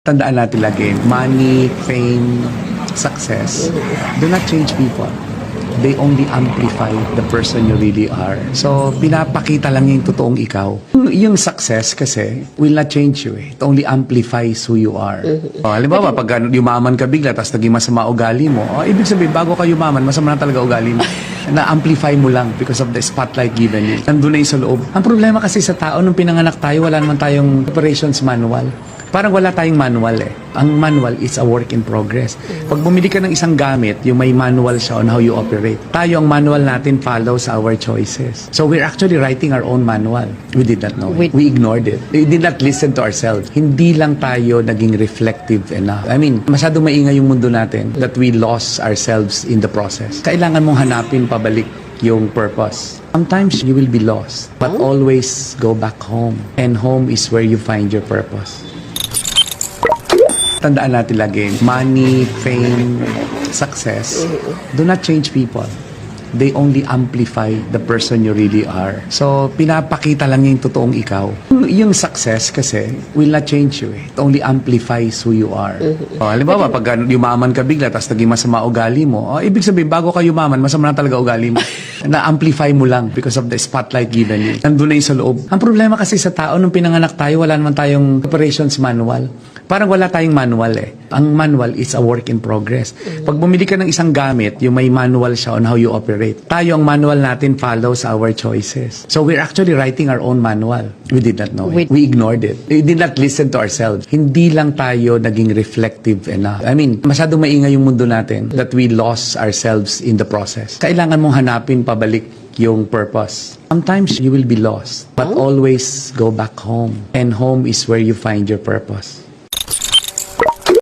Tandaan natin lagi, money, fame, success do not change people. They only amplify the person you really are. So, pinapakita lang yung totoong ikaw. Yung success kasi will not change you. It only amplifies who you are. Halimbawa, pag yumaman ka bigla, tapos naging masama ugali mo, ibig sabihin, bago ka yumaman, masama na talaga ugali mo. Na-amplify mo lang because of the spotlight given you. Nandun na yung sa loob. Ang problema kasi sa tao, nung pinanganak tayo, wala naman tayong operations manual. Parang wala tayong manual eh. Ang manual is a work in progress. Pag bumili ka ng isang gamit, yung may manual siya on how you operate. Tayo, ang manual natin follows our choices. So we're actually writing our own manual. We did not know it. We ignored it. We did not listen to ourselves. Hindi lang tayo naging reflective enough. I mean, masyadong maingay yung mundo natin that we lost ourselves in the process. Kailangan mong hanapin pabalik yung purpose. Sometimes you will be lost, but always go back home. And home is where you find your purpose. Tandaan natin lagi, money, fame, success do not change people. They only amplify the person you really are. So, pinapakita lang yung totoong ikaw. Yung success kasi will not change you. It only amplifies who you are. Halimbawa, pag yumaman ka bigla, tapos naging masama ugali mo, ibig sabihin, bago ka yumaman, masama na talaga ugali mo. Na-amplify mo lang because of the spotlight given you. Nandun na yung sa loob. Ang problema kasi sa tao, nung pinanganak tayo, wala naman tayong operations manual. Parang wala tayong manual eh. Ang manual is a work in progress. Pag bumili ka ng isang gamit, yung may manual siya on how you operate. Tayo, ang manual natin follows our choices. So we're actually writing our own manual. We did not know it. We ignored it. We did not listen to ourselves. Hindi lang tayo naging reflective enough. I mean, masyadong maingay yung mundo natin that we lost ourselves in the process. Kailangan mong hanapin pabalik yung purpose. Sometimes you will be lost, but always go back home. And home is where you find your purpose.